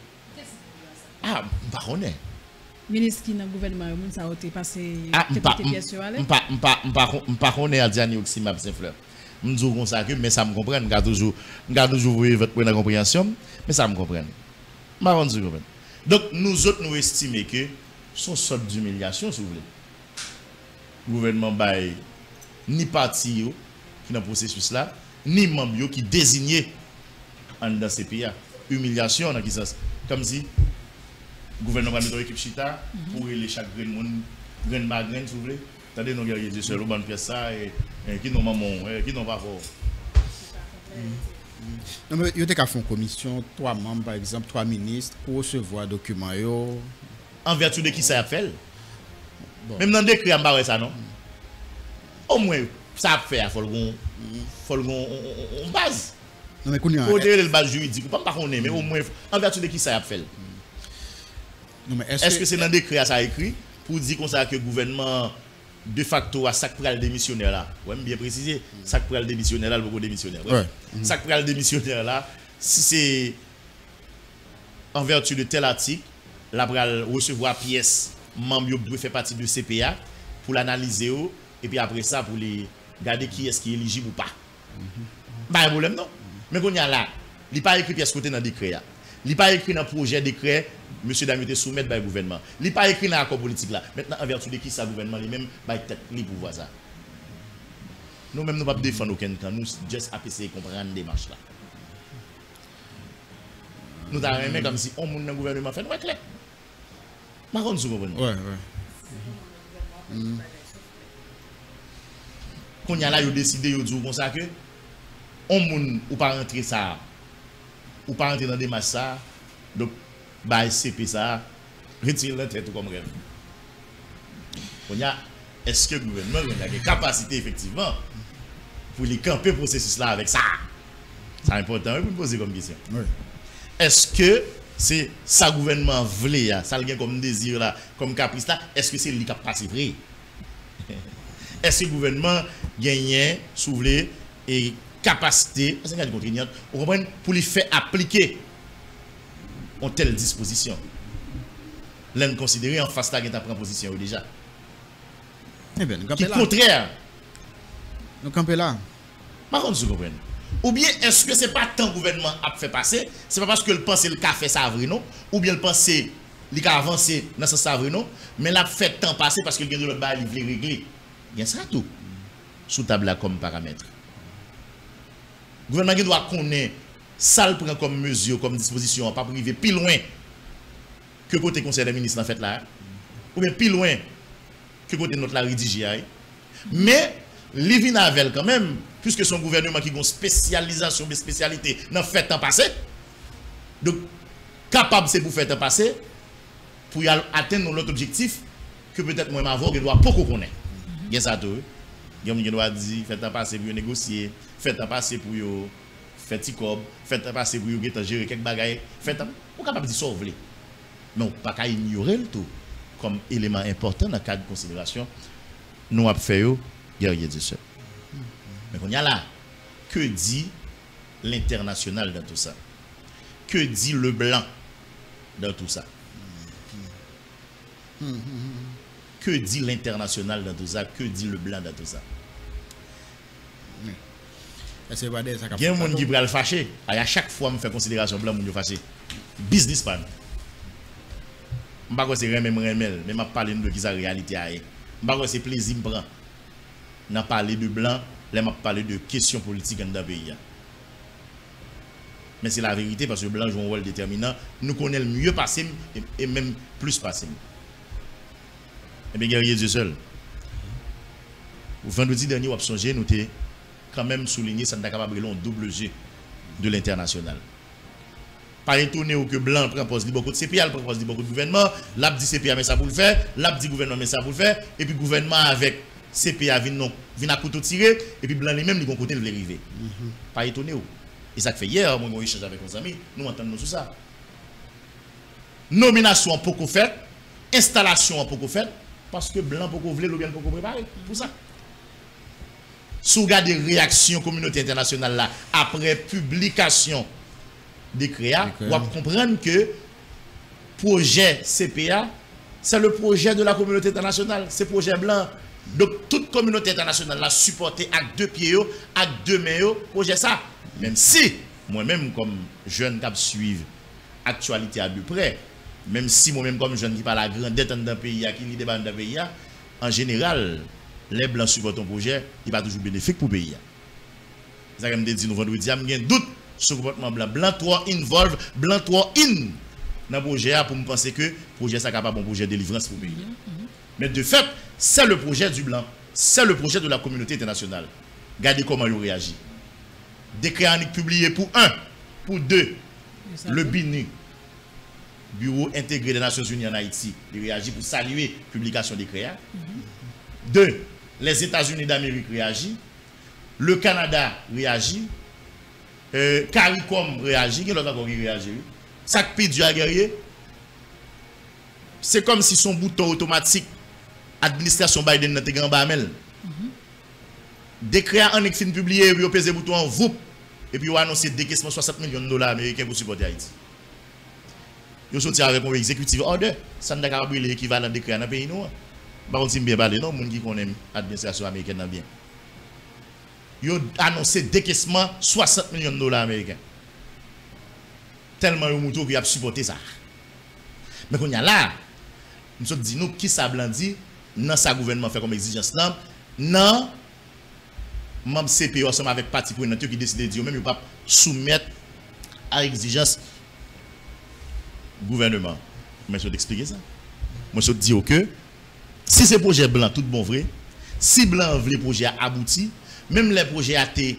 Ah, baronne. Ministre qui dans le gouvernement, ça a été passé. Pas connaît Adiani Oximab Saint-Fleur. M'dou comme ça que mais ça me comprend, m'ga toujours voir votre bonne compréhension, mais ça me comprend. Baronne du comprendre. Donc nous autres nous estimons que son sorte d'humiliation si vous voulez. Gouvernement bail ni parti yo qui dans processus là, ni membre qui désigné dans ces pays. Humiliation dans qui sens comme si le gouvernement met une équipe chita pour les chaque grain bagrain si vous voulez. Attendez nous guerriers de seul au ban pièce ça et qui n'ont maman qui n'ont pas fort. Non mais il y a une commission 3 membres par exemple 3 ministres pour recevoir documents yo en vertu de qui ça a fait. Bon. Même dans le décret en ça non. Au moins ça a fait faut on base. Non mais qu'on y a le base juridique pas connaître mais au moins en vertu de qui ça a fait. Non mais est-ce que c'est dans le décret ça écrit pour dire comme ça que le gouvernement de facto à sac pral démissionnaire là. Ouais, bien préciser, sac pral démissionnaire là, beaucoup démissionnaire. Ouais. Sac pral démissionnaire là, si c'est en vertu de tel article, la pral recevoir pièce membre doit faire partie de CPA pour l'analyser et puis après ça pour les garder qui est-ce qui est éligible ou pas. Pas un problème non. Mais qu'on y a là, il pas écrit pièce côté dans décret là. Il pas écrit dans projet décret monsieur Damité soumettre par le gouvernement. Il pas écrit dans l'accord politique là. Maintenant en vertu de qui ça gouvernement lui-même ba tête li pour voir ça. Nous même nous pas défendre aucun camp, nous juste essayer comprendre démarche là. Nous t'a remet comme si on monde dans gouvernement fait ouais clair. Par contre, vous comprenez? Ouais. Quand y a là yo décidé yo dire comme ça que on monde ou pas rentrer ça ou pas rentrer dans des matchs ça donc bah CP ça retire la tête comme rêve. On y a est-ce que le gouvernement a des capacités effectivement pour les camper processus là avec ça? C'est important pour me poser comme question. Oui. Est-ce que c'est ça gouvernement voulait ça le comme désir là comme caprice là est-ce que c'est lui qui a passé vrai? Est-ce que le gouvernement gagne souvler et capacité parce qu'il contraignante vous comprenez pour lui faire appliquer en telle disposition l'en considérer en face là qui t'a pris position déjà eh bien qui contraire nous camper là par contre vous comprenez ou bien est-ce que c'est pas tant gouvernement a fait passer c'est pas parce que le pense le café ça vrai non ou bien le pense il a avancé dans ce sens non, mais l'a fait temps passer parce que le de l'autre bas il veut régler. Il y a ça tout sous table là comme paramètre. Le gouvernement doit connaître ça le prend comme mesure, comme disposition, pas privé plus loin que côté conseil des ministres en fait là, ou bien plus loin que côté notre la rédigé. Mais li vin avec quand même, puisque son gouvernement qui a une spécialisation, une spécialité dans le fait temps passé, donc capable c'est pour faire temps passé, pour y atteindre notre objectif, que peut-être moi m'avoir, je dois pas connaître. Il y a ça tout. Il y a doit dire, fait temps passé pour négocier, fait temps passé pour faire petit cob, fait temps passé pour gérer quelques bagailles, fait temps, on capable de dire ça vous voulez. Mais on pas qu'à ignorer le tout comme élément important dans le cadre de considération. Nous avons fait guerrier de seul. Mais on y a là, que dit l'international dans tout ça? Que dit le blanc dans tout ça? Que dit l'international dans tout ça? Que dit le blanc dans tout ça? Il y a des gens qui veulent fâcher. À chaque fois, je fais considération blanc, je fâché. Businessman. Je ne sais pas si c'est remel, mais je parle de qui la réalité. Je ne sais pas si c'est plaisir que je prends. Je parle de blanc, je parle de questions politiques dans le pays. Mais c'est la vérité parce que blanc joue un rôle déterminant. Nous connaissons le mieux passé et même plus passé. Et bien, guerrier Dieu seul. Vendredi dernier, on a songé, nous avons quand même souligné ça n'a capable de double G de l'international. Pas étonné que blanc propose beaucoup de CPA, propose beaucoup de gouvernement, l'a dit CPA mais ça pour le faire, l'a dit gouvernement mais ça pour le faire, et puis gouvernement avec CPA vient à couteau tiré, et puis blanc lui-même il côté le arriver. Pas étonné. Et ça fait hier, moi j'ai échangé avec nos amis, nous entendons tout ça. Nomination beaucoup faite, installation beaucoup faite, parce que blanc beaucoup voulait, ou bien beaucoup préparé pour ça. Si vous regardez les réactions communauté internationale là, après publication des créas, vous allez comprendre que projet CPA, c'est le projet de la communauté internationale, c'est projet blanc. Donc toute communauté internationale l'a supporté avec deux pieds, avec deux mains, projet ça. Même si, moi-même comme jeune qui suive l'actualité à peu près, même si moi-même comme jeune qui parle la grande dette dans le pays, qui lit débat dans le pays, en général, les blancs supportent un projet, il va toujours bénéfique pour le pays. C'est ça que je me dis nous vendredi, il y a un doute sur le comportement blanc. Blanc 3 involve, blanc 3 in dans le projet pour me penser que le projet est capable d'un projet de délivrance pour le pays. Mais de fait, c'est le projet du blanc, c'est le projet de la communauté internationale. Regardez comment il réagit. Décret unique publié pour 1, pour 2, le BINU, Bureau intégré des Nations Unies en Haïti, il réagit pour saluer la publication des décrets. 2, les États-Unis d'Amérique réagissent, le Canada réagit, CARICOM réagit, il y a l'autre encore qui réagit. Ça qui du guerrier, c'est comme si son bouton automatique, administration Biden n'a pas bamel. Décret en fin publié, il a pesé le bouton en VOUP, et puis il a annoncé décaissement $60 millions américains pour supporter Haïti. Il a sorti avec un exécutif order, ça n'a pas l'équivalent de décret dans le pays. Par contre, si je bien parler, non, les gens qui connaissent l'administration américaine bien. Ils ont annoncé décaissement $60 millions américains. Tellement ils ont supporté ça. Mais quand il y a là, nous sommes dit, nous, qui ça dit, dans sa gouvernement fait comme exigence là, non, même CPO ensemble avec parti prenant qui décide de dire, même ils ne pas soumettre à exigence gouvernement. Mais je vais expliquer ça. Moi, je dis que si ce projet blanc, tout bon vrai, si blanc veut le projet abouti, même les projets a été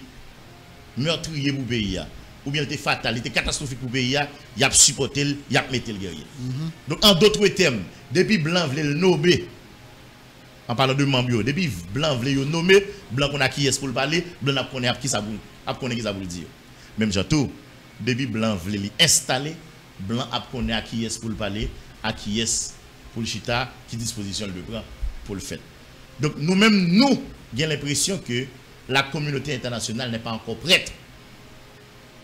meurtriers pour le pays, ou bien été fatal, était catastrophique pour le pays, il a supporté, il a mis le guerrier. Donc, en d'autres termes, depuis blanc veut le nommer, en parlant de membres, depuis blanc veut le nommer, blanc qu'on a qui est pour le parler, blanc a connaît qui ça veut dire. Même tout, depuis blanc veut l'installer, blanc a connaît qui est pour le parler, à qui est pour le chita, qui disposition le prend pour le faire. Donc nous-mêmes, nous avons l'impression que la communauté internationale n'est pas encore prête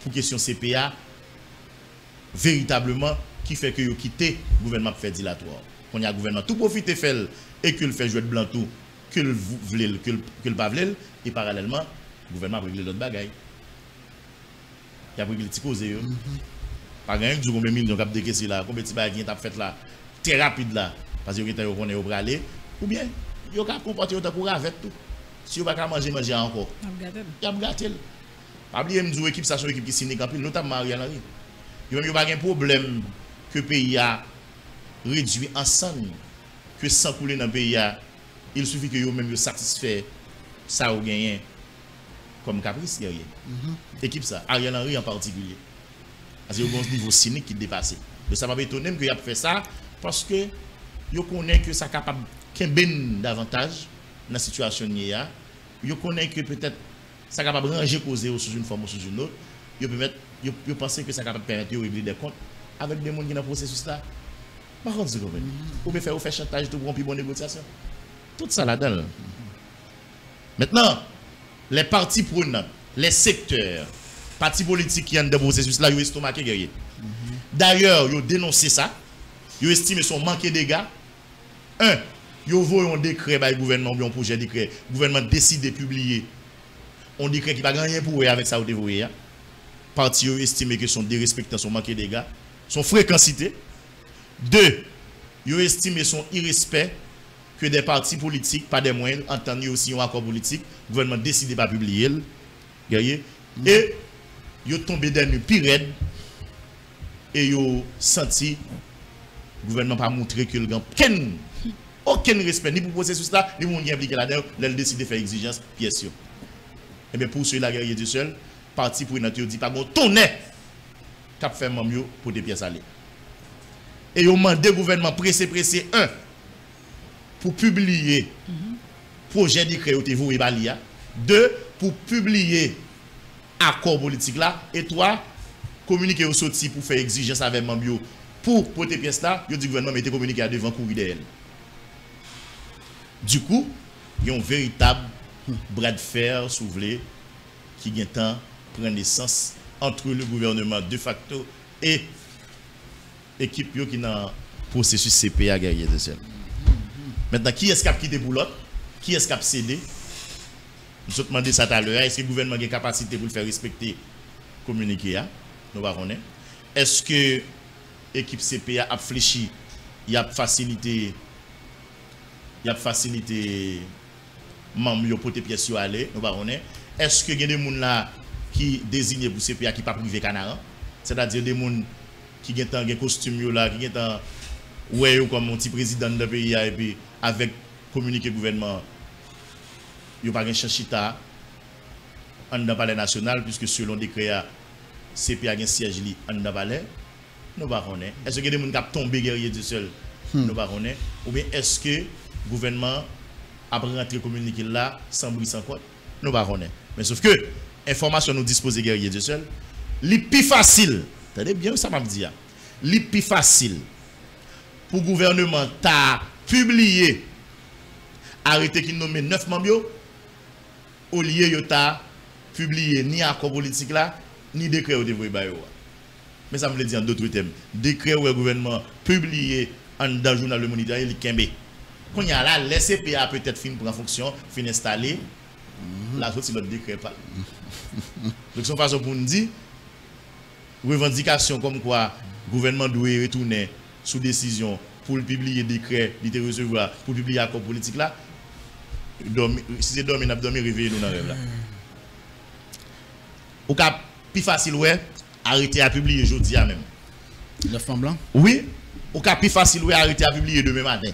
pour question CPA véritablement qui fait que vous quittez le gouvernement pour faire dilatoire. Quand il y a un gouvernement tout profite fait et que le fait jouer de blanc tout, que le voulez, que le pas voulez, et parallèlement, le gouvernement a réglé d'autres bagailles. Il a réglé les petits causes. Pas gagner du combien de millions cap décaisser là, combien de petits bagages t'a fait là très rapide là parce que yo connaît au aller ou bien yo cap comporter autant pour avec tout. Si yo pas manger encore. Y a gâté. Pas oublier me équipe ça son équipe qui signe en pile notamment Ariel Henry. Yo même yo pas un problème que pays a réduit ensemble que sans couler dans pays a il suffit que yo même yo satisfait ça ou gagner comme caprice derrière. Équipe ça Ariel Henry en particulier. Parce que y a un niveau cynique qui dépasse. Mais ça m'a étonné que y a fait ça parce que yo connaît que ça capable qu'un ben davantage dans la situation y a. Yo connaît que peut-être ça capable ranger causer sous une forme ou sous une autre. Yo permettre yo penser que ça capable permettre de régler des comptes avec des gens qui dans processus là. Par contre, vous comprenez. Ou bien faire chantage de bon puis bonne négociation. Tout ça là-dedans. Maintenant, les partis prenants, les secteurs, partis politiques qui ont des processus là, ils ont estomaqué guerrier. D'ailleurs, ils ont dénoncé ça. Ils ont estimé son manque de dégâts. Ils ont voulu un décret par le gouvernement, un projet de décret. Le gouvernement décide de publier un décret qui n'a pas rien pour eux avec ça. Les partis ont estimé que son dérespectant, son manque de dégâts, son fréquencité. 2, ils ont estimé son irrespect que des partis politiques, pas des moyens, entendent aussi un accord politique, le gouvernement décide de ne pas publier. Et ils ont tombé dans le pire raide et ils ont senti le gouvernement pas montrer que le gars aucun respect ni pour processus là, ni pour nous impliquer là-dedans, ils décident de faire exigence pièce. Et bien pour ceux-là, guerrier du seul, parti pour une dit pas bon tonnet cap fait mieux pour des pièces aller. Et ils ont demandé au gouvernement pressé, pour publier projet de décret au vous et Balia. 2, pour publier accord politique là. Et 3, communiquer au sorti pour faire exigence avec Mambio pour porter pièce là. Il dit le gouvernement était communiqué à devant courir d'elle. Du coup, il y a un véritable bras de fer soulevé qui vient temps prendre naissance entre le gouvernement de facto et l'équipe qui est dans le processus CPA guerrier de sel. Maintenant, qui est-ce qui a quitté pour l'autre? Qui est-ce qui a cédé? Nous avons demandé ça tout à l'heure. Est-ce que le gouvernement a la capacité pour le faire respecter le communiqué? Nous ne connaissons pas. Est-ce que l'équipe CPA a fléchi? Il a facilité membres pour tes pièces aller? Nous ne connaissons pas. Est-ce que il y a des gens là qui désignent pour CPA qui ne pas privé Canara? C'est-à-dire des gens qui ont un costume là, qui ont ouais comme un petit président de pays et puis avec communiqué gouvernement il n'y a pas de chanchita en dans palais national puisque selon décret CPA a un siège en dans palais nous pas connaît est-ce que des gens qui tombé guerrier du seul nous pas connaît ou bien est-ce que le gouvernement a rentré communiqué là sans bruit sans quoi nous pas connaît mais sauf que information nous dispose guerrier du seul li plus facile attendez bien ça m'a dit li plus facile pour le gouvernement t'a publié arrêté qui nomme 9 membres au lieu de t'a publié ni accord politique là ni décret au dévoyé bayo mais ça me le dit en d'autres termes décret où le gouvernement publié en dans le journal Le Moniteur il kembe quand il y a là les CPA peut-être fin prendre fonction fin installer la autre c'est notre décret pas donc son façon pour nous dire revendication comme quoi le gouvernement doit retourner sous décision pour publier décret, de recevoir, pour publier accord politique là. Si c'est dormi, on a dormi, réveillé nous dans le rêve là. Ou cap plus facile ouais, arrêter à publier jeudi même. Le femme blanc? Oui, ou cap plus facile ouais, arrêter à publier demain matin.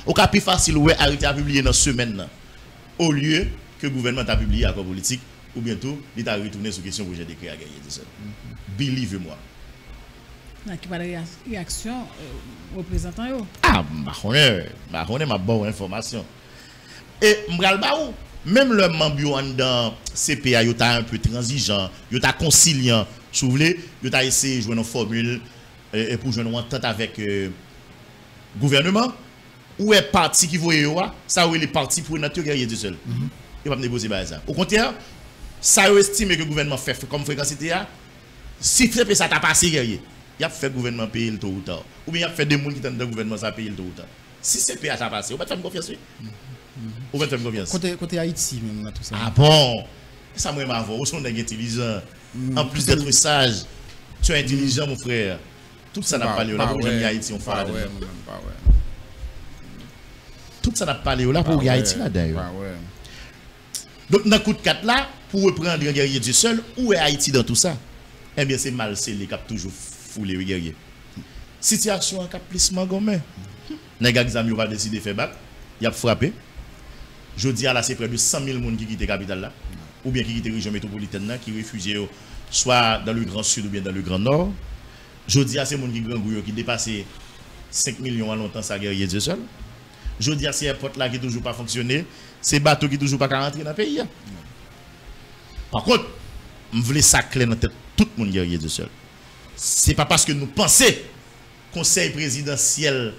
Ou cap plus facile ouais, arrêter à publier dans semaine là. Au lieu que le gouvernement a publié accord politique ou bientôt il a retourné sur question projet décret à gagner de ça. Believe-moi. Qui pas de réaction représentant yo. Ah, ma bonne information. Et m'bral ba ou même le membre dans CPA yo ta un peu transigeant, yo ta conciliant, si vous voulez, yo ta essayé jouer une formule et pour jouer une entente avec gouvernement ou est parti qui voyait ça ou les partis pour notre guerrier du seul. Il va négocier ça. Au contraire, ça estime que le gouvernement fait comme fréquencité si fait ça t'a passé guerrier. Il a fait le gouvernement payer le tôt ou tard. Ou bien il a fait des gens qui sont dans le gouvernement ça payer le tôt ou tard. Si c'est PA ça passe, on va te faire confiance. On va te faire confiance. Côté Haïti même tout ça. Ah bon. Ça moi m'avant, on sont des intelligents. En plus d'être sage, Tu es intelligent, mon frère. Tout ça n'a pas parlé là pour gagner Haïti, on fait là. Tout ça n'a pas parlé là pour gagner Haïti là d'ailleurs. Donc, dans le coup de 4 là, pour reprendre le guerrier du seul, où est Haïti dans tout ça? Eh bien, c'est mal scellé qui a toujours foulé le guerrier. Situation en cap plus magomé. Les gars qui va décider de faire battre, il a frappé. Je dis à là, c'est près de 100 000 personnes qui quittent la capitale là, ou bien qui quittent la région métropolitaine là, qui réfugiés soit dans le Grand Sud ou bien dans le Grand Nord. Je dis à ces gens qui dépassent 5 millions à longtemps, ça guerrier Dieu seul. Je dis à ces airports là qui toujours pas fonctionné, ces bateaux qui toujours pas rentrer dans le pays. Par contre, je voulais ça clair dans tête tout le monde guerrier Dieu seul. C'est pas parce que nous pensons conseil présidentiel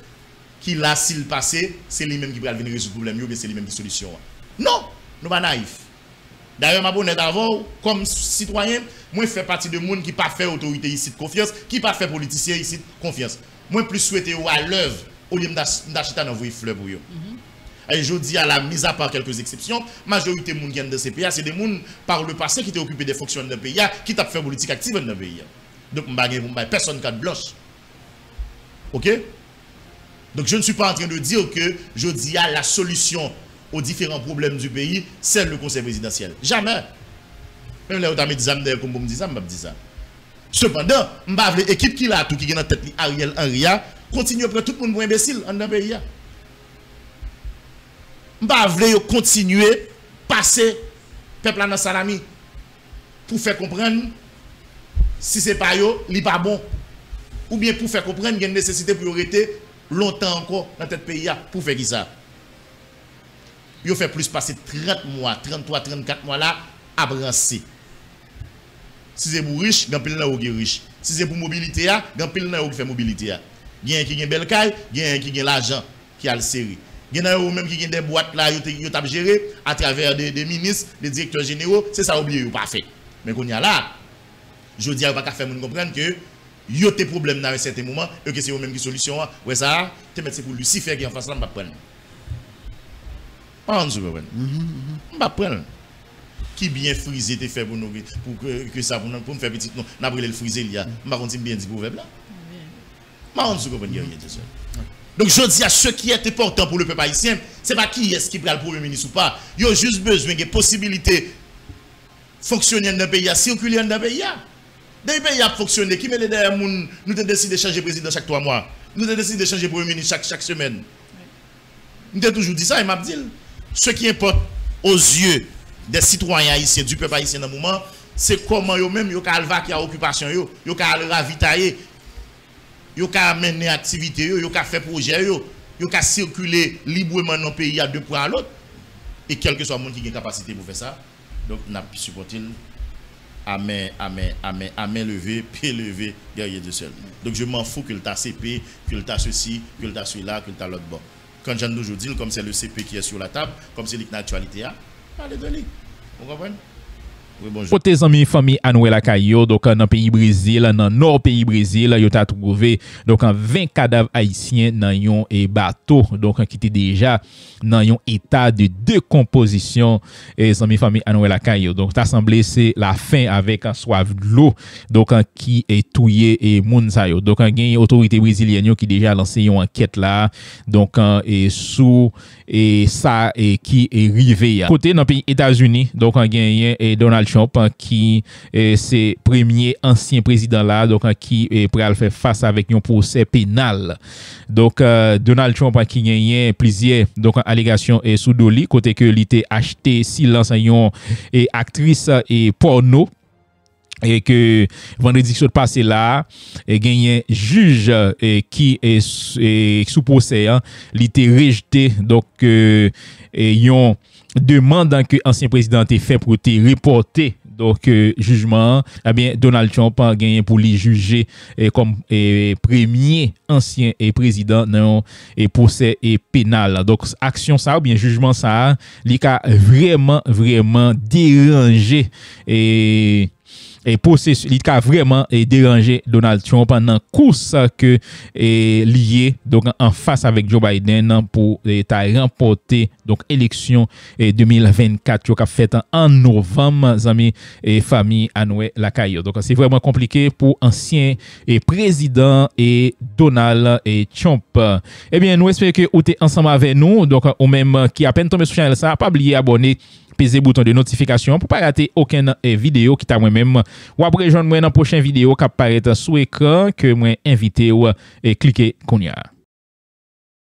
qui là s'il passé, c'est lui-même qui va venir résoudre le problème, ou bien c'est lui-même qui solution. Non, nous pas naïfs. D'ailleurs, ma bonne d'avant, comme citoyen, moi je fais partie de monde qui pas fait autorité ici de confiance, qui pas fait politicien ici de confiance. Moi plus souhaiter à l'œuvre au lieu d'acheter dans vos fleurs pour eux. Et je dis à la mise à part quelques exceptions, majorité de monde qui sont dans ces pays, c'est des gens par le passé qui étaient occupés des fonctions dans le pays, qui t'a fait politique active dans le pays. Donc personne qui a de blanche. OK? Donc je ne suis pas en train de dire que je dis à la solution aux différents problèmes du pays, c'est le conseil présidentiel. Jamais. Même là où tu as mis des âmes comme vous me dites ça, je ne dis ça. Cependant, l'équipe qui a tout qui est dans la tête Ariel Henry continue à prendre tout le monde pour imbécile dans le pays. Je ne veux pas continuer à passer peuple dans salami pour faire comprendre si ce n'est pas yo, il n'est pas bon. Ou bien pour faire comprendre qu'il y a une nécessité pour arrêter longtemps encore dans notre pays pour faire qui ça. Il fait plus passer 30 mois, 33, 34 mois là à brancher. Si c'est pour riche, il y a pile qui est riche. Si c'est pour mobilité, il y a pile qui fait mobilité. Il y a qui a belle caille, il y a qui a l'argent qui a le série. Il y a même qui a des boîtes là, ils ont géré à travers des ministres, des directeurs généraux, c'est ça oublié, pas fait. Mais qu'on y a là, je dis à pas faire comprendre que il y a des problèmes dans un certain moment et que c'est eux-mêmes qui solution. Ouais, ça, tu mets pour Lucifer qui est en face là, on va prendre. On va prendre. Qui bien frisé te fait pour nous, pour que ça, pour me faire petit, non, n'a brûlé le frisé, il y a. Je ne sais pas bien dit proverbe là. Je ne sais pas. Donc je dis à ce qui est important pour le peuple haïtien, ce n'est pas qui est-ce qui prend le Premier ministre ou pas. Il y a juste besoin de possibilités fonctionnelles dans le pays, circuler dans le pays. Des pays a fonctionné, qui met les derrière nous avons décidé de changer président chaque 3 mois. Nous avons décidé de changer Premier ministre chaque semaine. Nous avons toujours dit ça et m'a dit. Ce qui importe aux yeux des citoyens haïtiens, du peuple haïtien dans le moment, c'est comment eux-mêmes ils ont vaquer à l'occupation, ils ont ravitailler, ils ont mener activité, ils ont fait projet, ils ont circuler librement dans le pays à 2 points à l'autre. Et quel que soit le monde qui a une capacité pour faire ça, donc nous avons supporté à main levée, pied levé, guerrier de seul. Donc je m'en fous que le tas CP, que le tas ceci, que le tas celui-là, que le tas l'autre bon. Quand j'en aujourd'hui, comme c'est le CP qui est sur la table, comme c'est l'actualité, parlez de lui. Vous comprenez? Oui, bonjour. Pour tes amis, famille Anouel Akayo, donc dans le pays Brésil, dans le nord pays Brésil, il y a trouvé donc 20 cadavres haïtiens dans un bateau, donc qui était déjà dans un état de décomposition. Et les amis, famille Anouel Akayo. Donc, l'assemblée, c'est la fin avec un soif de l'eau, donc qui est touillé et Mounsayo. Donc, il y a une autorité brésilienne qui déjà lancé une enquête là, donc, et sous et ça et qui est arrivé. Côté dans le pays États-Unis, donc, il y a Donald Trump qui c'est premier ancien président là, donc qui est prêt à faire face avec un procès pénal. Donc, Donald Trump qui gagne plusieurs donc allégations et sous doli côté que il était acheté silence et actrice et porno. Et que vendredi qui passé là, et gagné juge qui est sous procès, il était rejeté donc yon demande que ancien président ait fait pour te reporter donc jugement. Eh bien Donald Trump a gagné pour lui juger comme premier ancien président dans et procès et pénal. Donc action ça ou bien jugement ça, il a vraiment dérangé et processus il a vraiment dérangé Donald Trump pendant course que lié donc en face avec Joe Biden pour remporter donc élection 2024 qui a fait en novembre amis et famille Anoué Lakayo. Donc c'est vraiment compliqué pour ancien président et Donald Trump. Eh bien nous espérons que vous êtes ensemble avec nous donc ou même qui a peine tombé sur channel ça pas oublier abonner peser bouton de notification pour pas rater aucune vidéo qui t'a moi-même ou après rejoindre moi dans prochaine vidéo qui apparaît sur écran que moi invité ou cliquer qu'on y a.